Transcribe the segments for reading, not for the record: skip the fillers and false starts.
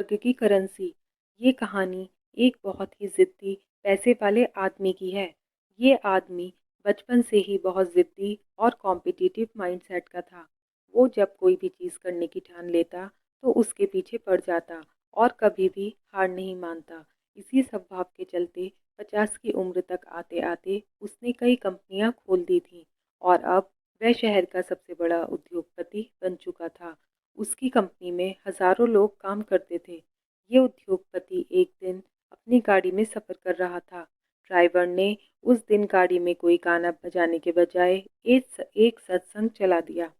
स्वर्ग की करेंसी। ये कहानी एक बहुत ही ज़िद्दी पैसे वाले आदमी की है। ये आदमी बचपन से ही बहुत ज़िद्दी और कॉम्पिटिटिव माइंडसेट का था। वो जब कोई भी चीज़ करने की ठान लेता तो उसके पीछे पड़ जाता और कभी भी हार नहीं मानता। इसी स्वभाव के चलते 50 की उम्र तक आते आते उसने कई कंपनियां खोल दी थीं और अब वह शहर का सबसे बड़ा उद्योगपति बन चुका था। उसकी कंपनी में हजारों लोग काम करते थे। ये उद्योगपति एक दिन अपनी गाड़ी में सफ़र कर रहा था। ड्राइवर ने उस दिन गाड़ी में कोई गाना बजाने के बजाय एक सत्संग चला दिया।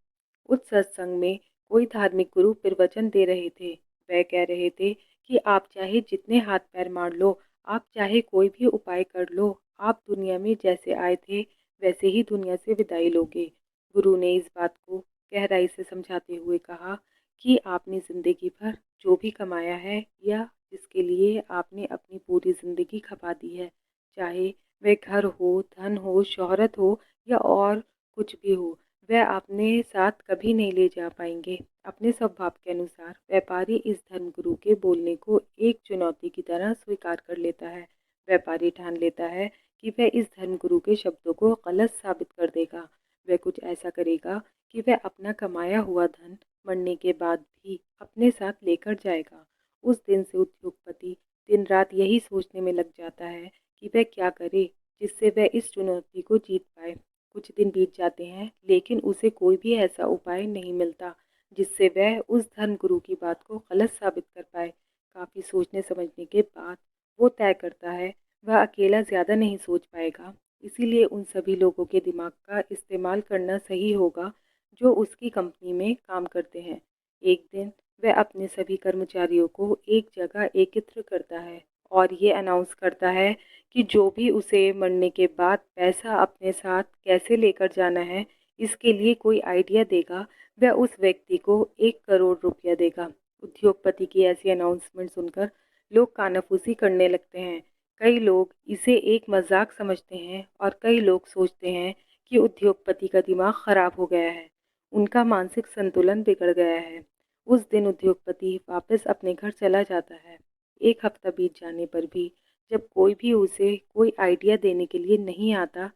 उस सत्संग में कोई धार्मिक गुरु प्रवचन दे रहे थे। वह कह रहे थे कि आप चाहे जितने हाथ पैर मार लो, आप चाहे कोई भी उपाय कर लो, आप दुनिया में जैसे आए थे वैसे ही दुनिया से विदाई लोगे। गुरु ने इस बात को गहराई से समझाते हुए कहा कि आपने ज़िंदगी भर जो भी कमाया है या जिसके लिए आपने अपनी पूरी ज़िंदगी खपा दी है, चाहे वह घर हो, धन हो, शोहरत हो या और कुछ भी हो, वह अपने साथ कभी नहीं ले जा पाएंगे। अपने स्वभाव के अनुसार व्यापारी इस धर्मगुरु के बोलने को एक चुनौती की तरह स्वीकार कर लेता है। व्यापारी ठान लेता है कि वह इस धर्मगुरु के शब्दों को गलत साबित कर देगा। वह कुछ ऐसा करेगा कि वह अपना कमाया हुआ धन मरने के बाद भी अपने साथ लेकर जाएगा। उस दिन से उद्योगपति दिन रात यही सोचने में लग जाता है कि वह क्या करे जिससे वह इस चुनौती को जीत पाए। कुछ दिन बीत जाते हैं लेकिन उसे कोई भी ऐसा उपाय नहीं मिलता जिससे वह उस धर्मगुरु की बात को गलत साबित कर पाए। काफ़ी सोचने समझने के बाद वो तय करता है वह अकेला ज़्यादा नहीं सोच पाएगा, इसीलिए उन सभी लोगों के दिमाग का इस्तेमाल करना सही होगा जो उसकी कंपनी में काम करते हैं। एक दिन वह अपने सभी कर्मचारियों को एक जगह एकत्र करता है और ये अनाउंस करता है कि जो भी उसे मरने के बाद पैसा अपने साथ कैसे लेकर जाना है, इसके लिए कोई आइडिया देगा, वह उस व्यक्ति को 1 करोड़ रुपया देगा। उद्योगपति की ऐसी अनाउंसमेंट सुनकर लोग कानाफूसी करने लगते हैं। कई लोग इसे एक मजाक समझते हैं और कई लोग सोचते हैं कि उद्योगपति का दिमाग खराब हो गया है, उनका मानसिक संतुलन बिगड़ गया है। उस दिन उद्योगपति वापस अपने घर चला जाता है। 1 हफ्ता बीत जाने पर भी जब कोई भी उसे कोई आइडिया देने के लिए नहीं आता,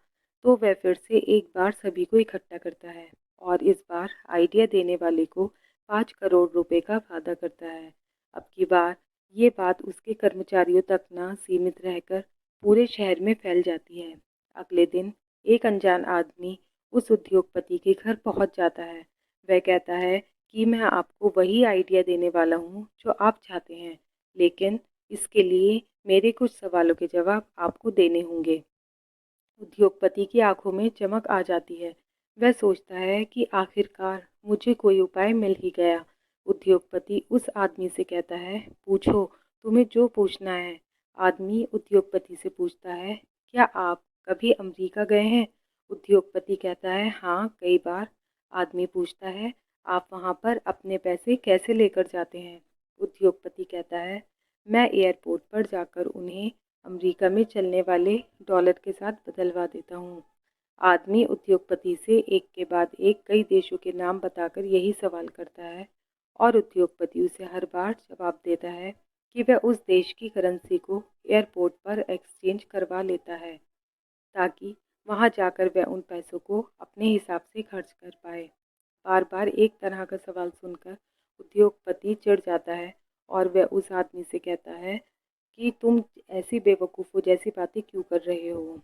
तो वह फिर से एक बार सभी को इकट्ठा करता है और इस बार आइडिया देने वाले को 5 करोड़ रुपए का वादा करता है। अब की बार ये बात उसके कर्मचारियों तक न सीमित रहकर पूरे शहर में फैल जाती है। अगले दिन एक अनजान आदमी उस उद्योगपति के घर पहुंच जाता है। वह कहता है कि मैं आपको वही आइडिया देने वाला हूँ जो आप चाहते हैं, लेकिन इसके लिए मेरे कुछ सवालों के जवाब आपको देने होंगे। उद्योगपति की आंखों में चमक आ जाती है। वह सोचता है कि आखिरकार मुझे कोई उपाय मिल ही गया। उद्योगपति उस आदमी से कहता है, पूछो, तुम्हें जो पूछना है। आदमी उद्योगपति से पूछता है, क्या आप कभी अमेरिका गए हैं? उद्योगपति कहता है, हाँ, कई बार। आदमी पूछता है, आप वहाँ पर अपने पैसे कैसे लेकर जाते हैं? उद्योगपति कहता है, मैं एयरपोर्ट पर जाकर उन्हें अमेरिका में चलने वाले डॉलर के साथ बदलवा देता हूँ। आदमी उद्योगपति से एक के बाद एक कई देशों के नाम बताकर यही सवाल करता है और उद्योगपति उसे हर बार जवाब देता है कि वह उस देश की करेंसी को एयरपोर्ट पर एक्सचेंज करवा लेता है ताकि वहां जाकर वह उन पैसों को अपने हिसाब से खर्च कर पाए। बार बार एक तरह का सवाल सुनकर उद्योगपति चिढ़ जाता है और वह उस आदमी से कहता है कि तुम ऐसी बेवकूफ़ों जैसी बातें क्यों कर रहे हो?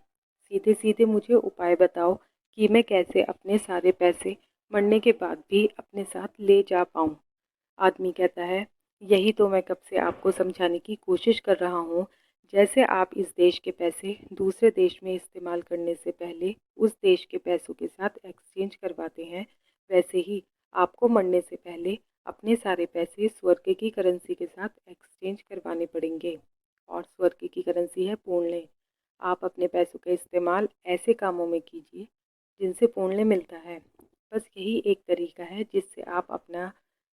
सीधे सीधे मुझे उपाय बताओ कि मैं कैसे अपने सारे पैसे मरने के बाद भी अपने साथ ले जा पाऊँ। आदमी कहता है, यही तो मैं कब से आपको समझाने की कोशिश कर रहा हूँ। जैसे आप इस देश के पैसे दूसरे देश में इस्तेमाल करने से पहले उस देश के पैसों के साथ एक्सचेंज करवाते हैं, वैसे ही आपको मरने से पहले अपने सारे पैसे स्वर्ग की करेंसी के साथ एक्सचेंज करवाने पड़ेंगे। और स्वर्ग की करेंसी है पुण्य। आप अपने पैसों का इस्तेमाल ऐसे कामों में कीजिए जिनसे पुण्य मिलता है। बस यही एक तरीका है जिससे आप अपना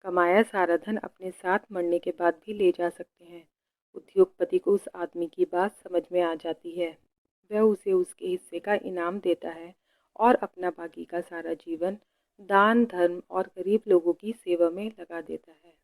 कमाया सारा धन अपने साथ मरने के बाद भी ले जा सकते हैं। उद्योगपति को उस आदमी की बात समझ में आ जाती है। वह उसे उसके हिस्से का इनाम देता है और अपना बाकी का सारा जीवन दान धर्म और गरीब लोगों की सेवा में लगा देता है।